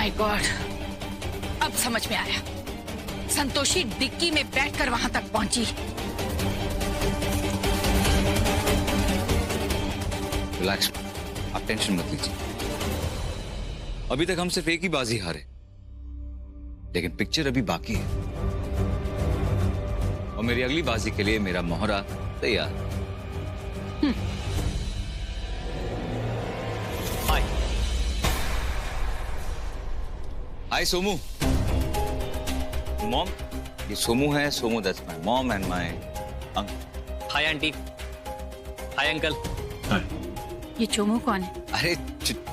My God, अब समझ में आया। संतोषी डिक्की में बैठकर वहां तक पहुंची। रिलैक्स, आप टेंशन मत लीजिए। अभी तक हम सिर्फ एक ही बाजी हारे, लेकिन पिक्चर अभी बाकी है और मेरी अगली बाजी के लिए मेरा मोहरा तैयार। हाय सोमू। मॉम, ये सोमू है। Somu, that's my mom and my uncle. Hi aunty. Hi uncle. ये चोमू कौन है? अरे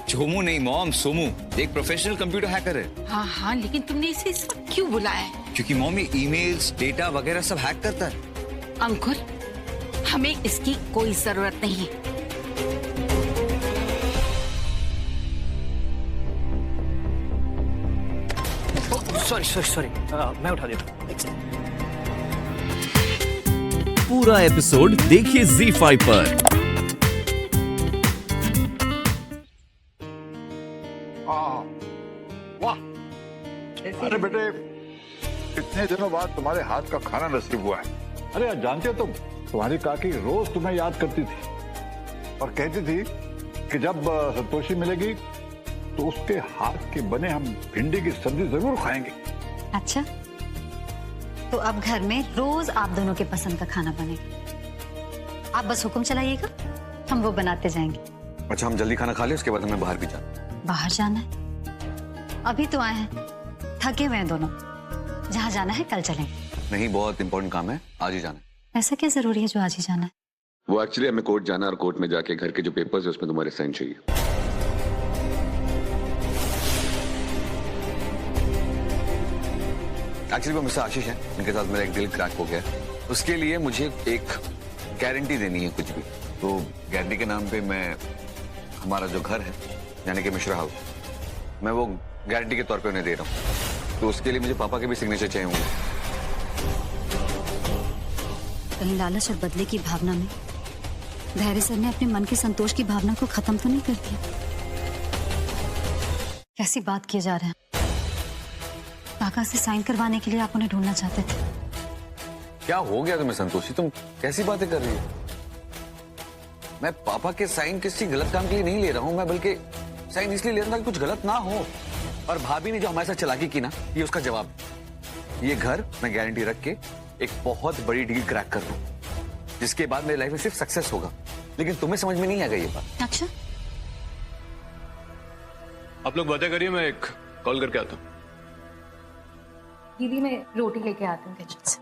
चोमू नहीं मॉम, सोमू एक प्रोफेशनल कंप्यूटर हैकर है। हाँ हाँ, लेकिन तुमने इसे इस वक्त क्यों बुलाया है? क्योंकि मॉम ये ईमेल्स, डेटा वगैरह सब हैक करता है। अंकुर, हमें इसकी कोई जरूरत नहीं है। सॉरी, मैं उठा देता हूँ। पूरा एपिसोड देखिए ZEE5 पर। वाह, अरे बेटे, इतने दिनों बाद तुम्हारे हाथ का खाना नसीब हुआ है। अरे जानते हो तुम, तुम्हारी काकी रोज तुम्हें याद करती थी और कहती थी कि जब संतोषी मिलेगी तो उसके हाथ के बने हम भिंडी की सब्जी जरूर खाएंगे। अच्छा, तो अब घर में रोज आप दोनों के पसंद का खाना बनेगा। आप बस हुक्म चलाइएगा, हम वो बनाते जाएंगे। अच्छा, हम जल्दी खाना खा ले, उसके बाद हमें बाहर भी जाना। बाहर जाना है? अभी तो आए हैं, थके हुए हैं दोनों। जहाँ जाना है कल चलेंगे। नहीं, बहुत इंपॉर्टेंट काम है, आज ही जाना है। ऐसा क्या जरूरी है जो आज ही जाना है? वो एक्चुअली हमें कोर्ट जाना है और कोर्ट में जाके घर के जो पेपर्स है उसमें तुम्हारे साइन चाहिए। एक्चुअली वो मिस्टर आशीष हैं, उनके साथ मेरा एक डील क्रैक हो गया। उसके लिए मुझे एक गारंटी देनी है कुछ भी। तो गारंटी के नाम पे मैं हमारा जो घर है यानी कि मिश्रा हाउस, मैं वो गारंटी के तौर पे उन्हें दे रहा हूँ। तो उसके लिए मुझे पापा के भी सिग्नेचर चाहिए होंगे। कहीं लालच और बदले की भावना में धैर्य सर ने अपने मन के संतोष की भावना को खत्म तो नहीं कर दिया? कैसी बात किए जा रहे हैं? काका से साइन करवाने के लिए आप उन्हें ढूंढना चाहते थे। क्या हो गया तुम्हें संतोषी, तुम कैसी बातें कर रही हो? मैं पापा के साइन किसी गलत काम के लिए नहीं ले रहा हूँ, मैं बल्कि साइन इसलिए ले रहा था कि कुछ गलत ना हो। और भाभी ने जो हमारे साथ चालाकी की ना, ये उसका जवाब। ये घर मैं गारंटी रख के एक बहुत बड़ी डील क्रैक कर लूं, जिसके बाद मेरी लाइफ में सिर्फ सक्सेस होगा। लेकिन तुम्हें समझ में नहीं आ गई ये बात। अच्छा, आप लोग बातें करिए, मैं एक कॉल करके आता हूँ। दीदी मैं रोटी लेके आती हूँ किचन से।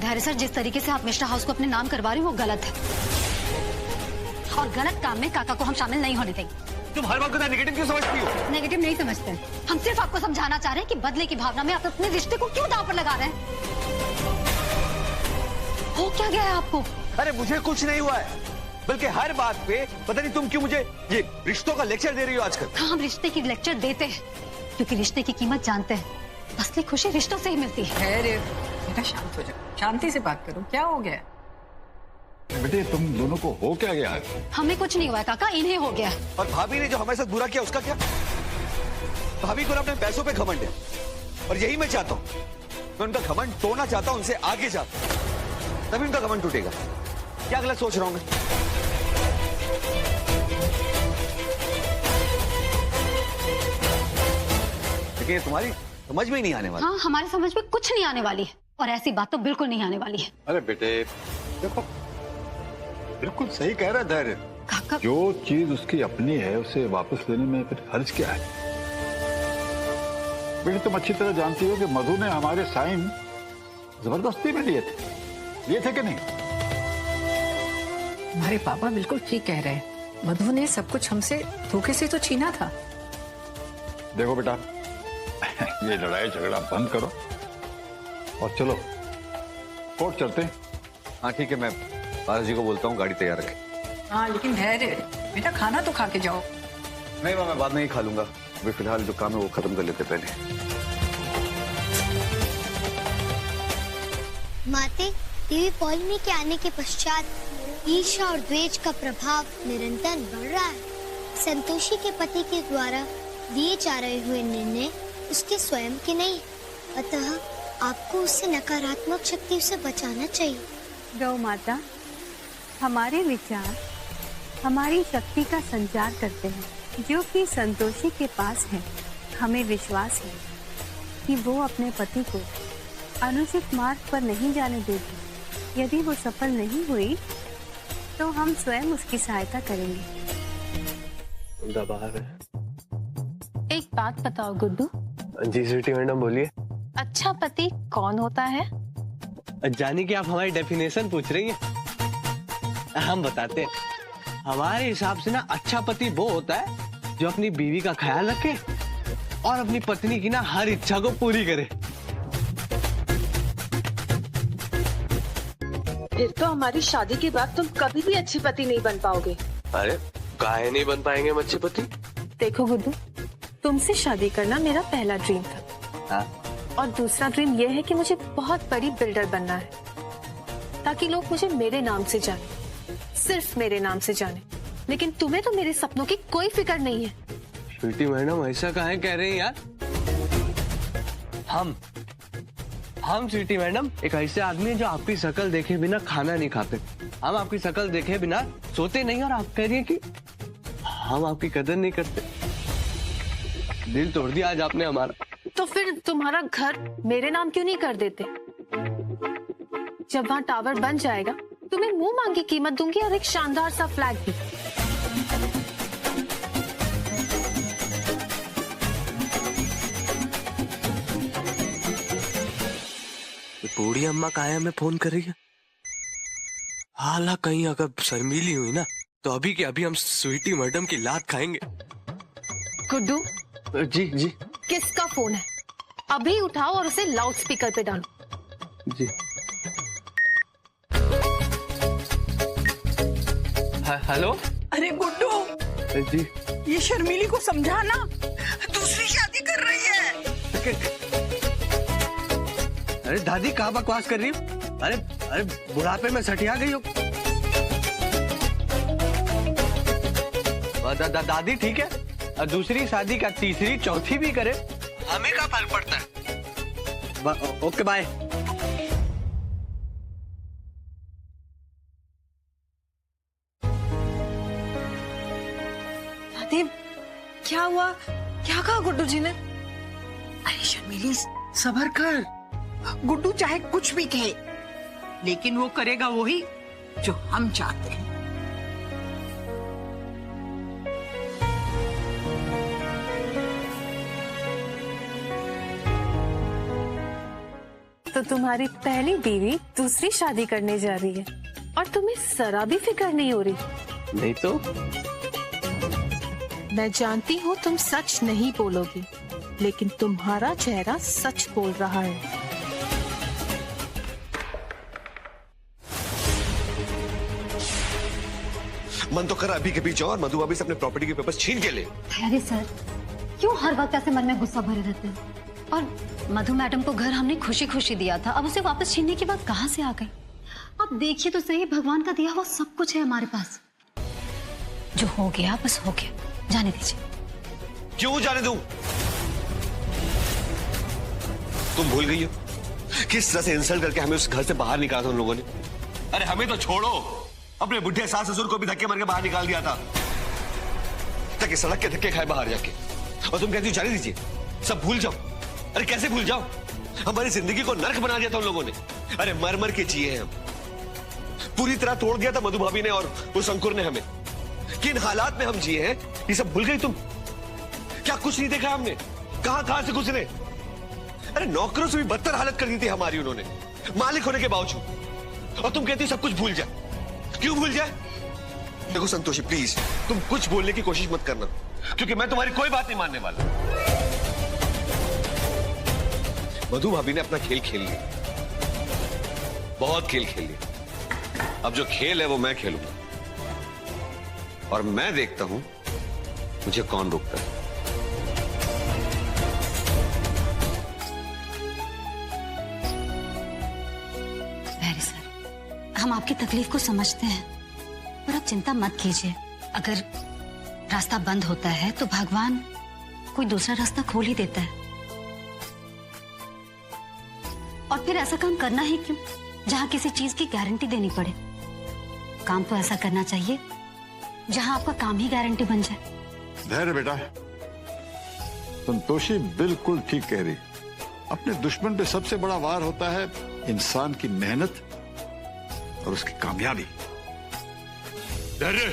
धैर्य सर, जिस तरीके से आप मिश्रा हाउस को अपने नाम करवा रहे हो वो गलत है, और गलत काम में काका को हम शामिल नहीं होने देंगे। तुम हर बात को नेगेटिव क्यों समझती हो? नेगेटिव नहीं समझते, हम सिर्फ आपको समझाना चाह रहे हैं कि बदले की भावना में आप अपने रिश्ते को क्यों दांव पर लगा रहे हैं। हो क्या गया है आपको? अरे मुझे कुछ नहीं हुआ है, बल्कि हर बात पे पता नहीं तुम क्यों मुझे ये रिश्तों का लेक्चर दे रही हो आजकल। हाँ, हम रिश्ते की लेक्चर देते हैं क्योंकि रिश्ते की कीमत जानते हैं। असली खुशी रिश्तों से ही मिलती है। अरे बेटा, शांत हो जाओ, शांति से बात करो। क्या हो गया? बेटे, तुम दोनों को हो क्या गया है? हमें कुछ नहीं हुआ है काका, इन्हें हो गया। और भाभी ने जो हमारे साथ बुरा किया उसका क्या? भाभी को अपने पैसों पे घमंड है और यही मैं चाहता हूँ। मैं उनका घमंड तोड़ना चाहता हूँ, उनसे आगे जाता हूँ, तभी उनका घमंड टूटेगा। क्या गलत सोच रहा हूँ मैं? लेकिन ये तुम्हारी समझ में ही नहीं आने वाली। हाँ, हमारी समझ में कुछ नहीं आने वाली है, और ऐसी बात तो बिल्कुल नहीं आने वाली है। अरे बेटे देखो, बिल्कुल सही कह रहा है धैर्य। काका, जो चीज उसकी अपनी है उसे वापस लेने में फिर हर्ज क्या है? बेटे, तुम अच्छी तरह जानती हो कि मधु ने हमारे साइन जबरदस्ती में लिए थे कि नहीं? हमारे पापा बिल्कुल ठीक कह रहे हैं। मधु ने सब कुछ हमसे धोखे से तो छीना था। देखो बेटा, ये लड़ाई झगड़ा बंद करो और चलो कोर्ट चलते हैं। हाँ ठीक है, मैं बालाजी को बोलता हूँ गाड़ी तैयार रखे। हाँ लेकिन धैर्य, बेटा खाना तो खा के जाओ। नहीं माँ, मैं बाद में ही खा लूंगा। अभी फिलहाल जो काम है वो खत्म कर लेते पहले। माते, देवी पौलमी के आने के पश्चात ईर्ष्या और द्वेष का प्रभाव निरंतर बढ़ रहा है। संतोषी के पति के द्वारा दिए जा रहे हुए निर्णय उसके स्वयं के नहीं, अतः आपको उससे नकारात्मक शक्ति से बचाना चाहिए। गौ माता, हमारे विचार हमारी शक्ति का संचार करते हैं जो कि संतोषी के पास है। हमें विश्वास है कि वो अपने पति को अनुचित मार्ग पर नहीं जाने देगी। यदि वो सफल नहीं हुई तो हम स्वयं उसकी सहायता करेंगे। दबा है। एक बात बताओ गुड्डू। जी स्वीटी मैडम बोलिए। अच्छा पति कौन होता है? जानी कि आप हमारी डेफिनेशन पूछ रही हैं? हम बताते हैं। हमारे हिसाब से ना अच्छा पति वो होता है जो अपनी बीवी का ख्याल रखे और अपनी पत्नी की ना हर इच्छा को पूरी करे। फिर तो हमारी शादी के बाद तुम कभी भी अच्छे पति नहीं बन पाओगे। अरे काहे नहीं बन पाएंगे हम अच्छे पति? देखो गुड्डू, तुमसे शादी करना मेरा पहला ड्रीम था। हाँ? और दूसरा ड्रीम ये है कि मुझे बहुत बड़ी बिल्डर बनना है ताकि लोग मुझे मेरे नाम से जाने, सिर्फ मेरे नाम से जाने। लेकिन तुम्हें तो मेरे सपनों की कोई फिक्र नहीं है। स्वीटी मैडम ऐसा काहे कह रही हैं यार? हम स्वीटी मैडम एक ऐसे आदमी हैं जो आपकी शक्ल देखे बिना खाना नहीं खाते। हम आपकी शक्ल देखे बिना सोते नहीं, और आप कह रही हैं कि हम आपकी कदर नहीं करते। दिल तोड़ दिया आज आपने हमारा। तो फिर तुम्हारा घर मेरे नाम क्यों नहीं कर देते? जब वहाँ टावर बन जाएगा तुम्हें मुंह मांगी कीमत दूंगी और एक शानदार सा फ्लैग भी। बूढ़ी अम्मा काहे हमें फोन कर रही है? हाला कहीं अगर शर्मीली हुई ना तो अभी के अभी हम स्वीटी मैडम की लात खाएंगे। गुड्डू जी जी। किसका फोन है? अभी उठाओ और उसे लाउड स्पीकर पे डालो। जी। हेलो। अरे गुड्डू, जी। ये शर्मीली को समझाना, दूसरी शादी कर रही है। अरे दादी कहाँ बकवास कर रही हो? अरे बुढ़ापे में सठिया गई हो। दादी ठीक है, दूसरी शादी का तीसरी चौथी भी करे, हमें क्या फर्क पड़ता है? Okay bye. दादी क्या हुआ? क्या कहा गुड्डू जी ने? अरे शर्मीली सबर कर, गुड्डू चाहे कुछ भी कहे लेकिन वो करेगा वही जो हम चाहते हैं। तो तुम्हारी पहली बीवी दूसरी शादी करने जा रही है और तुम्हें जरा भी फिक्र नहीं हो रही? नहीं तो। मैं जानती हूँ तुम सच नहीं बोलोगी, लेकिन तुम्हारा चेहरा सच बोल रहा है। मन तो कर अभी के बीच और मधु भाभी से अपने प्रॉपर्टी के पेपर्स छीन के ले। अरे सर, क्यों हर वक्त ऐसे मन में गुस्सा भरे रहते हैं? और मधु मैडम को घर हमने खुशी खुशी दिया था, अब उसे वापस छीनने की बात कहाँ से आ गई? आप देखिए तो सही, भगवान का दिया हुआ सब कुछ है हमारे पास। जो हो गया बस हो गया, जाने दीजिए। क्यों जाने दूं? तुम भूल गई हो किस तरह से इंसल्ट करके हमें उस घर से बाहर निकाला था उन लोगों ने? अरे हमें तो छोड़ो, अपने बुढ़े सास ससुर को भी धक्के मार के बाहर निकाल दिया था ताकि सड़क के धक्के खाए बाहर जाके। और तुम कहती हो जाने दीजिए, सब भूल जाओ। अरे कैसे भूल जाओ? हमारी जिंदगी को नर्क बना दिया था उन लोगों ने। अरे मर मर के जिए हैं हम, पूरी तरह तोड़ दिया था मधु भाभी ने और उस अंकुर ने हमें। किन हालात में हम जिए हैं ये सब भूल गई तुम? क्या कुछ नहीं देखा हमने? कहां से गुजरे? अरे नौकरों से भी बदतर हालत कर दी थी हमारी उन्होंने, मालिक होने के बावजूद। और तुम कहती हो सब कुछ भूल जाए। क्यों भूल जाए? देखो संतोषी प्लीज, तुम कुछ बोलने की कोशिश मत करना, क्योंकि मैं तुम्हारी कोई बात नहीं मानने वाला। मधु भाभी ने अपना खेल खेल लिया, बहुत खेल खेल लिया। अब जो खेल है वो मैं खेलूंगा, और मैं देखता हूं मुझे कौन रोकता है। वेरी सर, हम आपकी तकलीफ को समझते हैं, पर आप चिंता मत कीजिए। अगर रास्ता बंद होता है तो भगवान कोई दूसरा रास्ता खोल ही देता है। और फिर ऐसा काम करना ही क्यों जहां किसी चीज की गारंटी देनी पड़े। काम तो ऐसा करना चाहिए जहां आपका काम ही गारंटी बन जाए। धैर्य बेटा, संतोषी बिल्कुल ठीक कह रही। अपने दुश्मन पे सबसे बड़ा वार होता है इंसान की मेहनत और उसकी कामयाबी। धैर्य,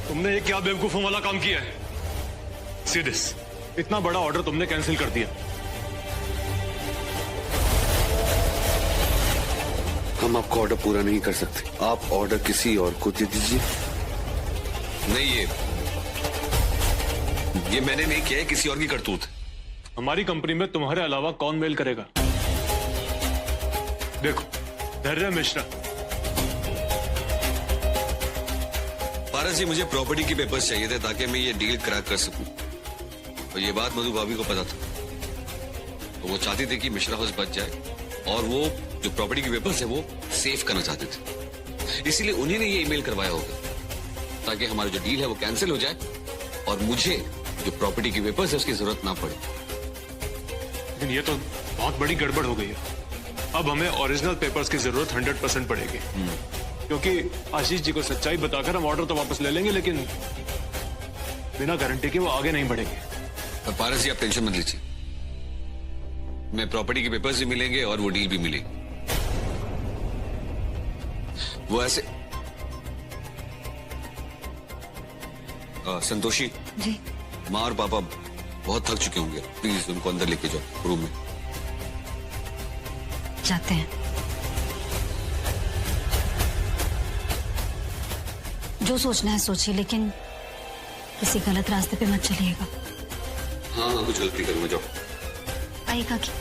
तुमने ये क्या बेवकूफों वाला काम किया है? सी दिस, इतना बड़ा ऑर्डर तुमने कैंसिल कर दिया। हम आपका ऑर्डर पूरा नहीं कर सकते, आप ऑर्डर किसी और को दे दीजिए। नहीं, ये मैंने नहीं किया है, किसी और की करतूत। हमारी कंपनी में तुम्हारे अलावा कौन मेल करेगा? देखो धैर्य मिश्रा। पारस जी, मुझे प्रॉपर्टी के पेपर्स चाहिए थे ताकि मैं ये डील क्रैक कर सकूं। और ये बात मधु भाभी को पता था, तो वो चाहती थी कि मिश्रा हाउस बच जाए और वो जो प्रॉपर्टी के पेपर्स है वो सेव करना चाहते थे। इसीलिए उन्हीं ने ये ईमेल करवाया होगा ताकि हमारी जो डील है वो कैंसिल हो जाए और मुझे जो प्रॉपर्टी के पेपर्स है उसकी जरूरत ना पड़े। लेकिन ये तो बहुत बड़ी गड़बड़ हो गई है। अब हमें ओरिजिनल पेपर्स की जरूरत 100% पड़ेगी, क्योंकि आशीष जी को सच्चाई बताकर हम ऑर्डर तो वापस ले लेंगे, लेकिन बिना गारंटी के वो आगे नहीं बढ़ेंगे। और पारस जी, आप टेंशन मत लीजिए, मैं प्रॉपर्टी के पेपर्स भी मिलेंगे और वो डील भी मिलेगी। वो ऐसे संतोषी जी, माँ और पापा बहुत थक चुके होंगे, प्लीज उनको अंदर लेके जाओ रूम में। जाते हैं। जो सोचना है सोचिए, लेकिन किसी गलत रास्ते पे मत चलिएगा। हाँ, कुछ गलती करूंगा, जाओ। आइएगा कि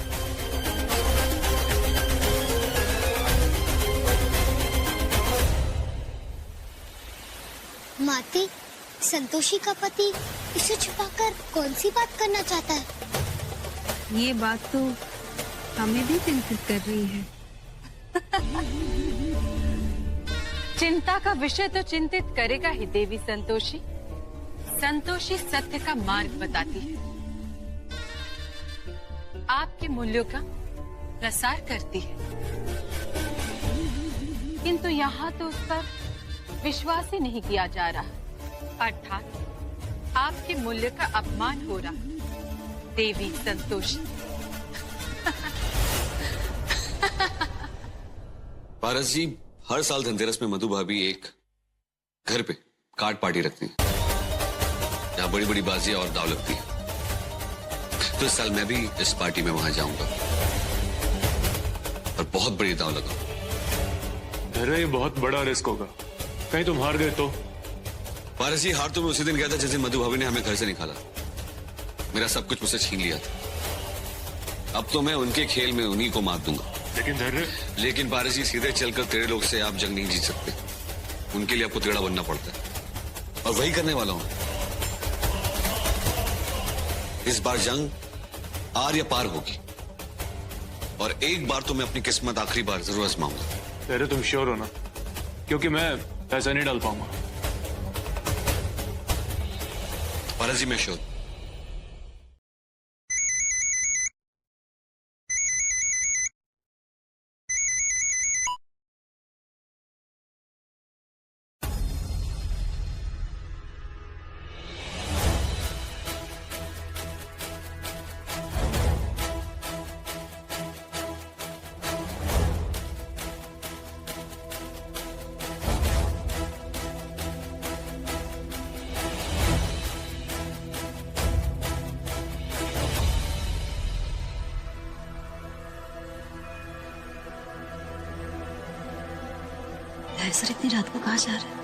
माती, संतोषी का पति इसे छुपाकर कौन सी बात करना चाहता है? ये बात तो हमें भी चिंतित कर रही है। चिंता का विषय तो चिंतित करेगा ही देवी संतोषी। संतोषी सत्य का मार्ग बताती है, आपके मूल्यों का प्रसार करती है, किंतु यहाँ तो उस पर विश्वास ही नहीं किया जा रहा, अर्थात आपके मूल्य का अपमान हो रहा। देवी संतोषी। पारस जी, हर साल धनतेरस में मधु भाभी एक घर पे कार्ड पार्टी रखती है जहां बड़ी बड़ी बाजियां और दाव लगती है। तो इस साल मैं भी इस पार्टी में वहां जाऊंगा और बहुत बड़ी दाव लगाऊंगा। अरे ये बहुत बड़ा रिस्क होगा, कहीं तुम हार गए तो? पारस जी, हार तो मैं उसी दिन गया था जिस दिन मधु भाभी ने हमें घर से निकाला, मेरा सब कुछ मुझसे छीन लिया था। अब तो मैं उनके खेल में उन्हीं को मार दूंगा। लेकिन पारस जी, सीधे चलकर तेरे लोग से आप जंग नहीं जीत सकते, उनके लिए आपको टेढ़ा बनना पड़ता है और वही करने वाला हूं। इस बार जंग आर या पार होगी और एक बार तो मैं अपनी किस्मत आखिरी बार जरूर आजमाऊंगा। तेरे तुम श्योर हो ना? क्योंकि मैं पैसा नहीं डाल पाऊंगा। पारस जी, मैं श्योर। सर, इतनी रात को कहाँ जा रहे हैं?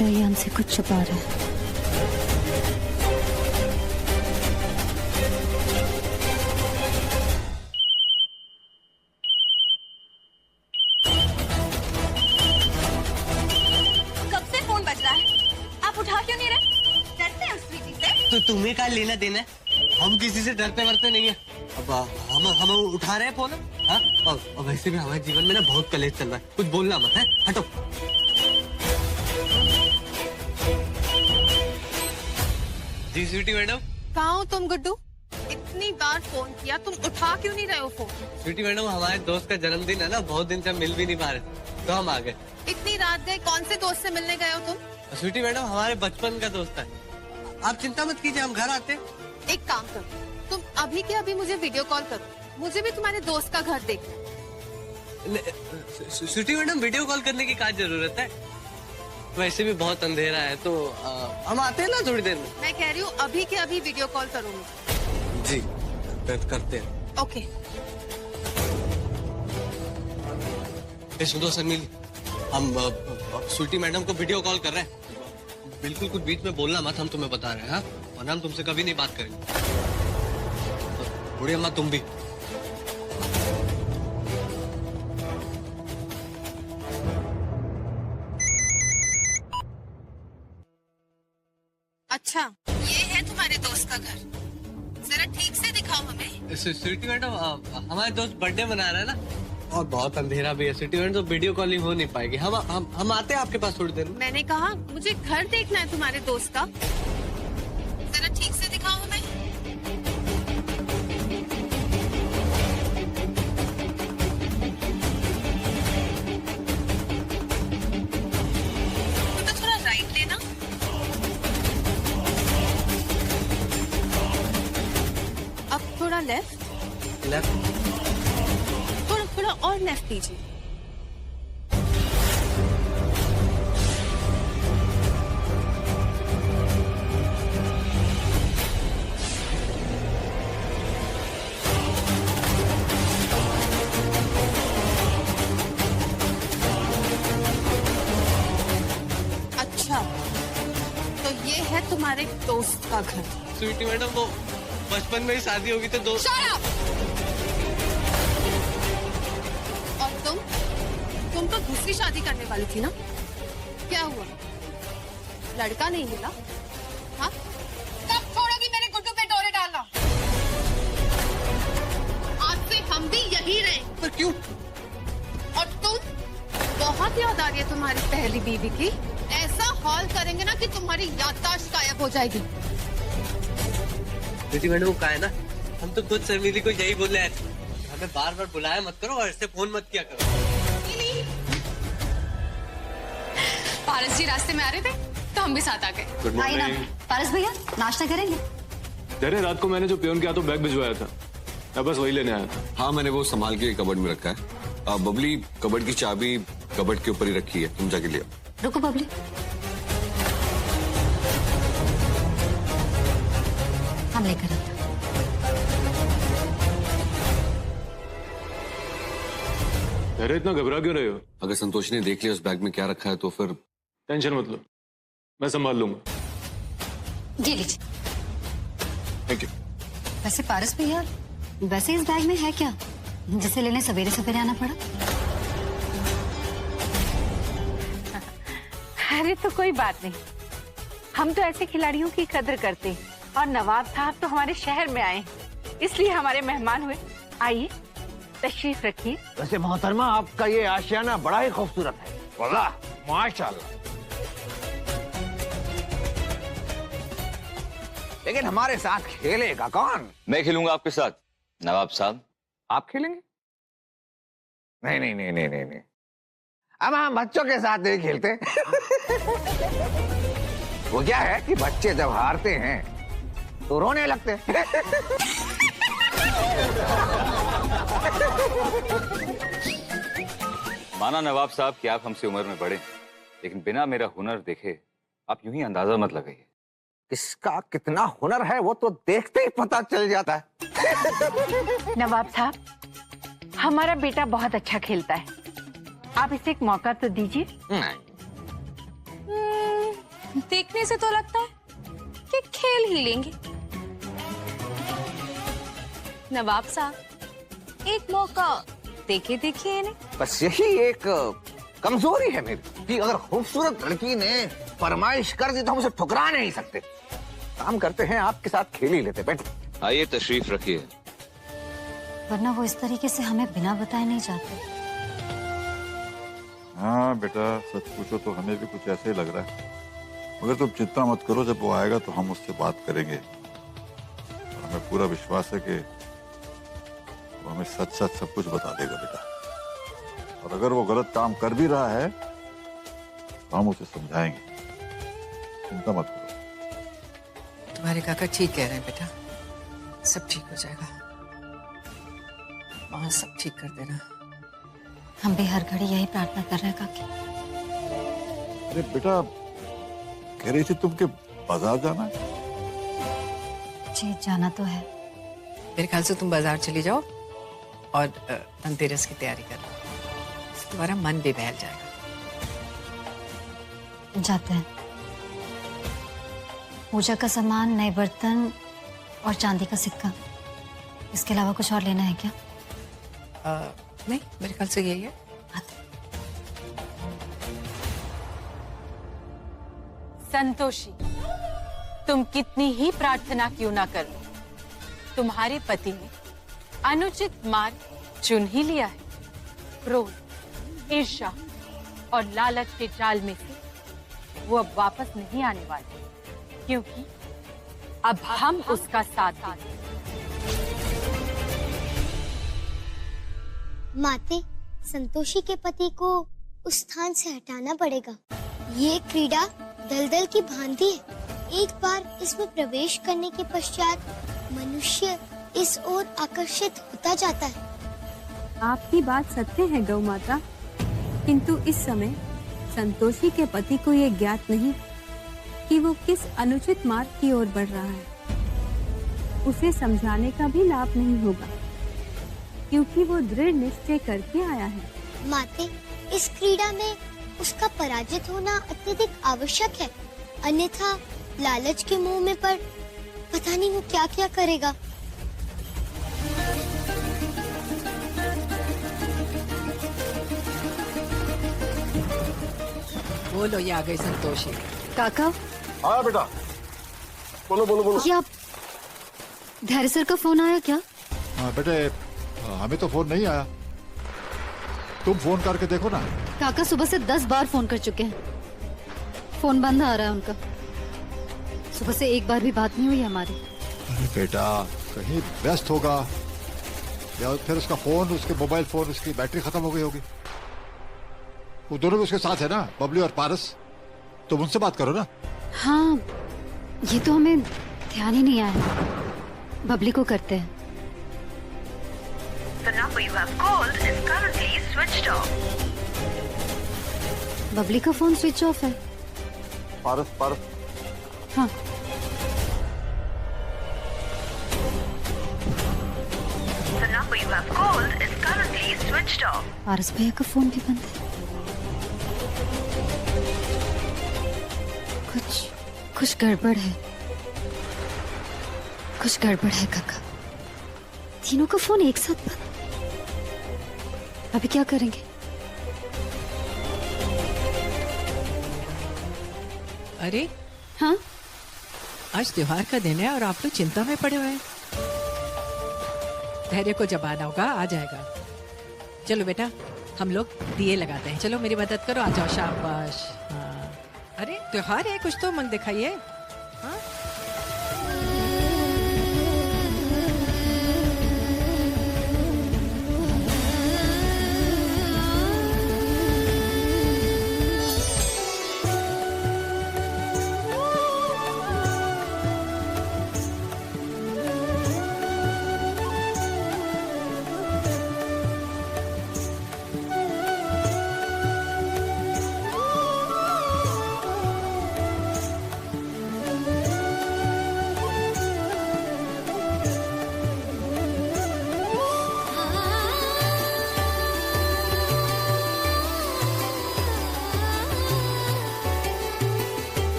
लगता है ये हमसे कुछ छुपा रहा है। कब से फोन बज रहा है, आप उठा क्यों नहीं रहे? डरते हैं उस स्वीटी से? तो तुम्हें क्या लेना देना है? हम किसी से डरते वरते नहीं है। अब हम उठा रहे हैं फोन। हाँ, और वैसे भी हमारे जीवन में ना बहुत कलेश चल रहा है, कुछ बोलना मत है, हटो। जी स्वीटी मैडम। कहाँ हो तुम गुड्डू? इतनी बार फोन किया, तुम उठा क्यों नहीं रहे हो फोन? स्वीटी मैडम, हमारे दोस्त का जन्मदिन है ना, बहुत दिन से मिल भी नहीं पा रहे, तो हम आ गए। इतनी रात गए, कौन से दोस्त से मिलने गए हो तुम? स्वीटी मैडम, हमारे बचपन का दोस्त है। आप चिंता मत कीजिए, हम घर आते हैं। एक काम करो, तुम अभी के अभी मुझे वीडियो कॉल करो, मुझे भी तुम्हारे दोस्त का घर देखना। स्वीटी मैडम, वीडियो कॉल करने की क्या जरूरत है? वैसे भी बहुत अंधेरा है, तो हम आते हैं ना थोड़ी देर में। मैं कह रही हूँ अभी के अभी वीडियो कॉल करो मुझे। जी करते हैं। ओके। सुनो सन्मीली, हम स्वीटी मैडम को वीडियो कॉल कर रहे हैं। बिल्कुल कुछ बीच में बोलना मत, हम तुम्हें बता रहे हैं। हाँ, वरना हम तुमसे कभी नहीं बात करेंगे। बूढ़ी अम्मा तुम भी। अच्छा, ये है तुम्हारे दोस्त का घर, जरा ठीक से दिखाओ हमें। स्वीटी मैडम, हमारे दोस्त बर्थडे मना रहा है ना, और बहुत अंधेरा भी है स्वीटी मैडम, तो वीडियो कॉलिंग हो नहीं पाएगी। हम आते हैं आपके पास थोड़ी देर में। मैंने कहा मुझे घर देखना है तुम्हारे दोस्त का, जरा ठीक से दिखाओ हमें। तो थोड़ा राइट लेना। अब थोड़ा लेफ्ट, थोड़ा और लेफ्ट लीजिए। अच्छा, तो ये है तुम्हारे दोस्त का घर। स्वीटी मैडम, वो बचपन में ही शादी होगी तो दोस्त। Shut up! और तुम तो दूसरी शादी करने वाली थी ना, क्या हुआ? लड़का नहीं मिला? हाँ? कब छोड़ोगी मेरे गुड्डू पे डोरे डालना? आज से हम भी यही रहे। पर क्यों? और तुम, बहुत याद आ रही है तुम्हारी पहली बीवी की। ऐसा हॉल करेंगे ना कि तुम्हारी याददाश्त गायब हो जाएगी। स्वीटी मैडम, वो कहा है ना, हम तो खुद सन्मीली को यही बोले हैं, हमें बार बार बुलाया मत करो और ऐसे फोन मत किया करो। पारस जी रास्ते में आ रहे थे तो हम भी साथ आ गए। Good morning. पारस भैया, नाश्ता करेंगे? अरे रात को मैंने जो पियोन किया तो बैग भिजवाया था, मैं बस वही लेने आया था। हाँ, मैंने वो संभाल के कबर्ड में रखा है। बबली, कबर्ड की चाबी कबर्ड के ऊपर ही रखी है, तुम जाके लिया। रुको बबली, हम लेकर आते। अरे इतना घबरा क्यों रहे हो? अगर संतोषी ने देख लिया उस बैग में क्या रखा है तो फिर। टेंशन मत लो, मैं संभाल लूंगा। जी लीजिए। Thank you. वैसे पारस भैया, वैसे इस बैग में है क्या जिसे लेने सवेरे सवेरे आना पड़ा? अरे तो कोई बात नहीं, हम तो ऐसे खिलाड़ियों की कदर करते हैं, और नवाब साहब तो हमारे शहर में आए, इसलिए हमारे मेहमान हुए। आइए, तशरीफ रखिए। वैसे मोहतरमा, आपका ये आशियाना बड़ा ही खूबसूरत है, वाह माशाल्लाह। लेकिन हमारे साथ खेलेगा कौन? मैं खेलूंगा आपके साथ नवाब साहब। आप खेलेंगे? नहीं नहीं नहीं नहीं नहीं नहीं, अब हम बच्चों के साथ नहीं खेलते। वो क्या है कि बच्चे जब हारते हैं तो रोने लगते हैं। माना नवाब साहब कि आप हमसे उम्र में बड़े, लेकिन बिना मेरा हुनर देखे आप यूं ही अंदाजा मत लगाइए। किसका कितना हुनर है वो तो देखते ही पता चल जाता है। नवाब साहब, हमारा बेटा बहुत अच्छा खेलता है, आप इसे एक मौका तो दीजिए। देखने से तो लगता है कि खेल ही लेंगे। नवाब साहब, एक मौका देखे देखिए इन्हें। बस यही एक कमजोरी है मेरी कि अगर खूबसूरत लड़की ने फरमाइश कर दी तो हम उसे ठुकरा नहीं सकते। काम करते हैं, आपके साथ खेल ही लेते। बैठ, आइए तशरीफ रखिए। वरना वो इस तरीके से हमें बिना बताए नहीं जाते। हाँ बेटा, सच पूछो तो हमें भी कुछ ऐसे ही लग रहा है, मगर तुम चिंता मत करो, जब वो आएगा तो हम उससे बात करेंगे। और हमें पूरा विश्वास है कि वो हमें सच सच सब कुछ बता देगा बेटा। और अगर वो गलत काम कर भी रहा है तो हम उसे समझाएंगे, चिंता मत करो। तुम्हारे काका ठीक कह रहे हैं बेटा, सब ठीक हो जाएगा। वहां सब ठीक कर देना। हम भी हर घड़ी यही प्रार्थना कर रहे हैं काकी। अरे बेटा, कह रही थी तुम के बाजार जाना है? जी जाना तो है। मेरे ख्याल से तुम बाजार चली जाओ और धनतेरस की तैयारी कर लो, तुम्हारा मन भी बहल जाएगा। जाते हैं। पूजा का सामान, नए बर्तन और चांदी का सिक्का, इसके अलावा कुछ और लेना है क्या? नहीं, मेरे ख्याल से यही है। संतोषी, तुम कितनी ही प्रार्थना क्यों ना कर लो, तुम्हारे पति ने अनुचित मार्ग चुन ही लिया है। क्रोध, ईर्ष्या और लालच के जाल में से वो अब वापस नहीं आने वाले, क्योंकि अब हम उसका साथ देंगे। माते, संतोषी के पति को उस स्थान से हटाना पड़ेगा। ये क्रीड़ा दलदल की भांति है। एक बार इसमें प्रवेश करने के पश्चात मनुष्य इस ओर आकर्षित होता जाता है। आपकी बात सत्य है गौ माता, किंतु इस समय संतोषी के पति को ये ज्ञात नहीं कि वो किस अनुचित मार्ग की ओर बढ़ रहा है। उसे समझाने का भी लाभ नहीं होगा, क्योंकि वो दृढ़ निश्चय करके आया है। माते, इस क्रीड़ा में उसका पराजित होना अत्यधिक आवश्यक है, अन्यथा लालच के मुंह में पड़ पता नहीं वो क्या क्या करेगा। बोलो, ये आ गई संतोषी। काका। हाँ बेटा, बोलो बोलो बोलो। क्या धैर्य सर का फोन आया क्या? हाँ बेटे, हमें तो फोन नहीं आया, तुम फोन करके देखो ना। काका सुबह से 10 बार फोन कर चुके हैं, फोन बंद आ रहा है उनका। सुबह से एक बार भी बात नहीं हुई हमारी। अरे बेटा, कहीं व्यस्त होगा या फिर उसका फोन, उसके मोबाइल फोन, उसकी बैटरी खत्म हो गई होगी। वो दोनों भी उसके साथ है ना, बबली और पारस, तुम उनसे बात करो ना। हाँ, ये तो हमें ध्यान ही नहीं आया। बबली को करते हैं। The number you have called is currently switched off. Babli का फोन स्विच ऑफ है। पारस, पारस। हाँ। The number you have called is currently switched off. पारस भैया का फोन भी बंद है। कुछ गड़बड़ है, कुछ गड़बड़ है काका। तीनों का फोन एक साथ बंद। अभी क्या करेंगे? अरे हाँ, आज त्योहार का दिन है और आप लोग चिंता में पड़े हुए हैं। धैर्य को जब आना होगा आ जाएगा। चलो बेटा, हम लोग दिए लगाते हैं। चलो मेरी मदद करो, आ जाओ। शाबाश। हाँ, अरे त्योहार है, कुछ तो मन दिखाइए। हाँ?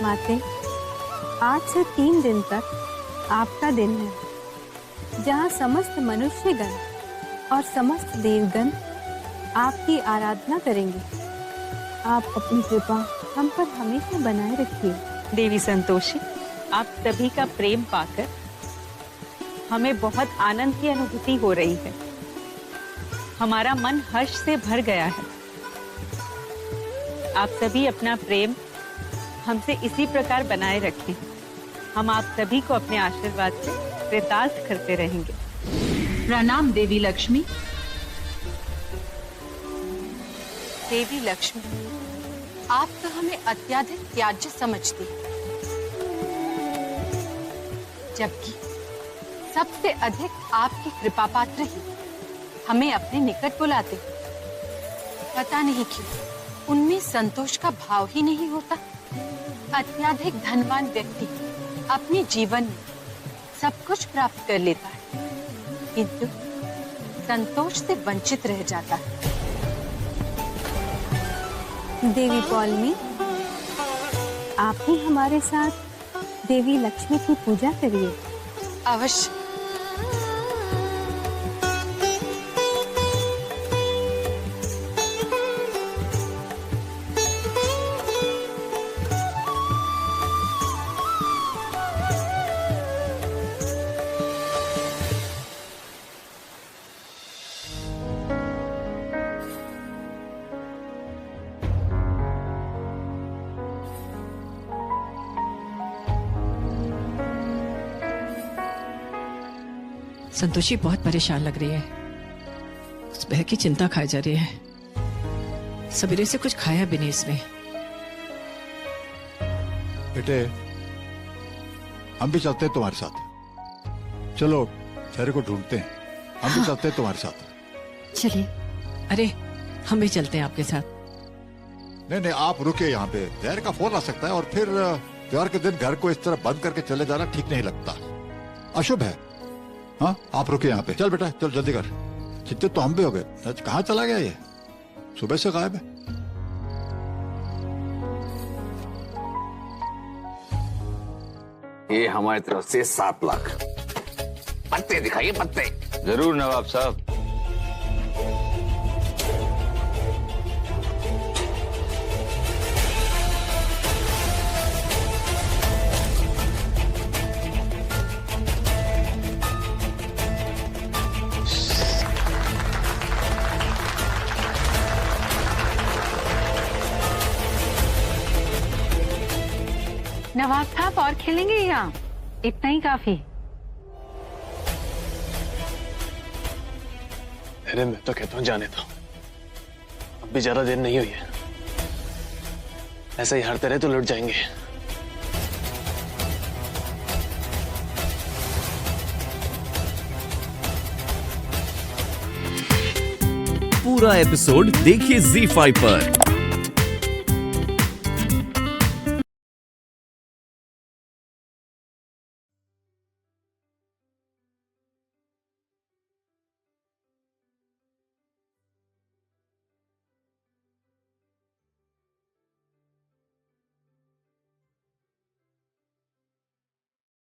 माते, आज से 3 दिन तक आपका दिन है, जहाँ समस्त मनुष्यगण और समस्त देवगण आपकी आराधना करेंगे। आप अपनी कृपा हम पर हमेशा बनाए रखिए। देवी संतोषी, आप सभी का प्रेम पाकर हमें बहुत आनंद की अनुभूति हो रही है। हमारा मन हर्ष से भर गया है। आप सभी अपना प्रेम हमसे इसी प्रकार बनाए रखें। हम आप सभी को अपने आशीर्वाद से कृतार्थ करते रहेंगे। प्रणाम देवी लक्ष्मी। देवी लक्ष्मी, आप तो हमें अत्याधिक त्याज्य समझती हैं, जबकि सबसे अधिक आपकी कृपा पात्र ही हमें अपने निकट बुलाते। पता नहीं क्यों उनमें संतोष का भाव ही नहीं होता। अत्याधिक धनवान व्यक्ति अपने जीवन में सब कुछ प्राप्त कर लेता है, किंतु संतोष से वंचित रह जाता है। देवी पौलमी, आप भी हमारे साथ देवी लक्ष्मी की पूजा करिए। अवश्य। संतोषी बहुत परेशान लग रही है। सुबह की चिंता खाई जा रही है। सवेरे से कुछ खाया भी नहीं इसने। बेटे, हम भी चलते हैं तुम्हारे साथ। चलो शहर को ढूंढते हैं। हम भी चलते हैं तुम्हारे साथ। चलिए। अरे हम भी चलते हैं आपके साथ। नहीं नहीं, आप रुके यहाँ पे। जहर का फोन आ सकता है और फिर त्योहार के दिन घर को इस तरह बंद करके चले जाना ठीक नहीं लगता, अशुभ है। हाँ, आप रुके यहाँ पे। चल बेटा, चल जल्दी कर। चिंतित तो हम भी हो गए। कहाँ चला गया ये? सुबह से गायब है। ये हमारी तरफ से 7 लाख। पत्ते दिखाइए, पत्ते। जरूर नवाब साहब। नवाब साहब, और खेलेंगे यहाँ? इतना ही काफी। अरे मैं तो कहता हूँ जाने दो, अब भी ज्यादा देर नहीं हुई है। ऐसा ही हारते रहे तो लुट जाएंगे। पूरा एपिसोड देखिए ZEE5 पर।